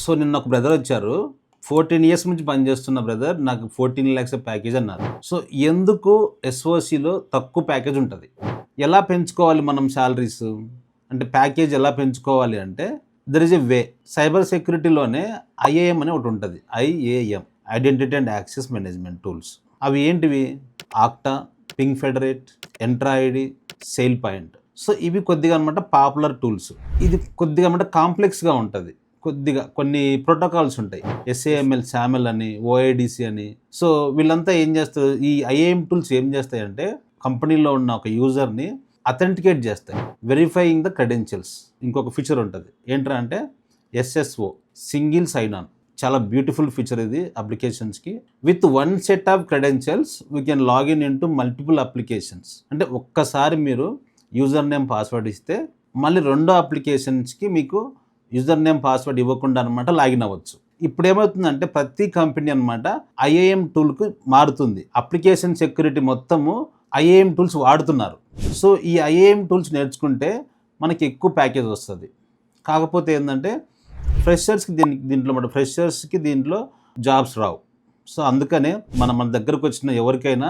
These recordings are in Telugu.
సో నిన్న ఒక బ్రదర్ వచ్చారు. 14 ఇయర్స్ నుంచి పనిచేస్తున్న బ్రదర్ నాకు 14 లాక్స్ ప్యాకేజ్ అన్నారు. సో ఎందుకు ఎస్ఓసిలో తక్కువ ప్యాకేజ్ ఉంటుంది? ఎలా పెంచుకోవాలి మనం శాలరీస్? అంటే ప్యాకేజ్ ఎలా పెంచుకోవాలి అంటే there is a way. Cyber సెక్యూరిటీలోనే ఐఏఎం అని ఒకటి ఉంటుంది. IAM, identity and access management tools. అవి ఏంటివి? Okta, PingFederate, Entra ID, SailPoint. So ఇవి కొద్దిగా అనమాట పాపులర్ టూల్స్. ఇది కొద్దిగా అనమాట కాంప్లెక్స్గా ఉంటుంది. కొద్దిగా కొన్ని ప్రోటోకాల్స్ ఉంటాయి. ఎస్ఏఎంఎల్, శామెల్ అని, ఓఐడిసి అని. సో వీళ్ళంతా ఏం చేస్తారు? ఈ ఐఏఎం టూల్స్ ఏం చేస్తాయంటే కంపెనీలో ఉన్న ఒక యూజర్ని అథెంటికేట్ చేస్తాయి, వెరిఫైయింగ్ ద క్రెడెన్షియల్స్. ఇంకొక ఫీచర్ ఉంటుంది, ఏంట్రా అంటే ఎస్ఎస్ఓ, సింగిల్ సైన్ ఆన్. చాలా బ్యూటిఫుల్ ఫీచర్ ఇది అప్లికేషన్స్కి. With one set of credentials we can log in in to multiple applications. అంటే ఒక్కసారి మీరు యూజర్ నేమ్ పాస్వర్డ్ ఇస్తే మళ్ళీ రెండో అప్లికేషన్స్కి మీకు యూజర్ నేమ్ పాస్వర్డ్ ఇవ్వకుండా అనమాట లాగిన్ అవ్వచ్చు. ఇప్పుడు ఏమవుతుందంటే ప్రతి కంపెనీ అనమాట ఐఏఎం టూల్కి మారుతుంది. అప్లికేషన్ సెక్యూరిటీ మొత్తము ఐఏఎం టూల్స్ వాడుతున్నారు. సో ఈ ఐఏఎం టూల్స్ నేర్చుకుంటే మనకి ఎక్కువ ప్యాకేజ్ వస్తుంది. కాకపోతే ఏంటంటే ఫ్రెషర్స్కి దీంట్లో జాబ్స్ రావు. సో అందుకనే మన దగ్గరకు వచ్చిన ఎవరికైనా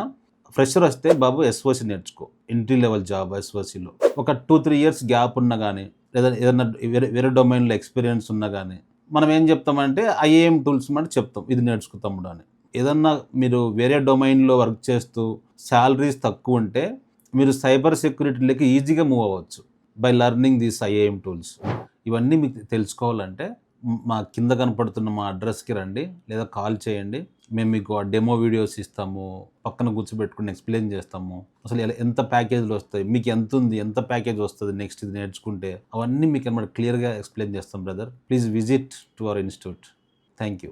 ఫ్రెషర్ వస్తే బాబు ఎస్ఓసి నేర్చుకో, ఎంట్రీ లెవెల్ జాబ్ ఎస్ఓసిలో. ఒక 2-3 ఇయర్స్ గ్యాప్ ఉన్నా కానీ, లేదా ఏదైనా వేరే డొమైన్లో ఎక్స్పీరియన్స్ ఉన్నా కానీ మనం ఏం చెప్తామంటే ఐఏఎం టూల్స్ మాట చెప్తాం, ఇది నేర్చుకుంటాము అని. ఏదన్నా మీరు వేరే డొమైన్లో వర్క్ చేస్తూ శాలరీస్ తక్కువ ఉంటే మీరు సైబర్ సెక్యూరిటీలోకి ఈజీగా మూవ్ అవ్వచ్చు by learning these IAM tools. ఇవన్నీ మీకు తెలుసుకోవాలంటే మా కింద కనపడుతున్న మా అడ్రస్కి రండి, లేదా కాల్ చేయండి. మేము మీకు ఆ డెమో వీడియోస్ ఇస్తాము, పక్కన కూర్చోబెట్టుకుని ఎక్స్ప్లెయిన్ చేస్తాము. అసలు ఎంత ప్యాకేజ్లు వస్తాయి, మీకు ఎంత ప్యాకేజ్ వస్తుంది నెక్స్ట్ ఇది నేర్చుకుంటే, అవన్నీ మీకు అనమాట క్లియర్గా ఎక్స్ప్లెయిన్ చేస్తాం brother. Please visit to our institute. Thank you.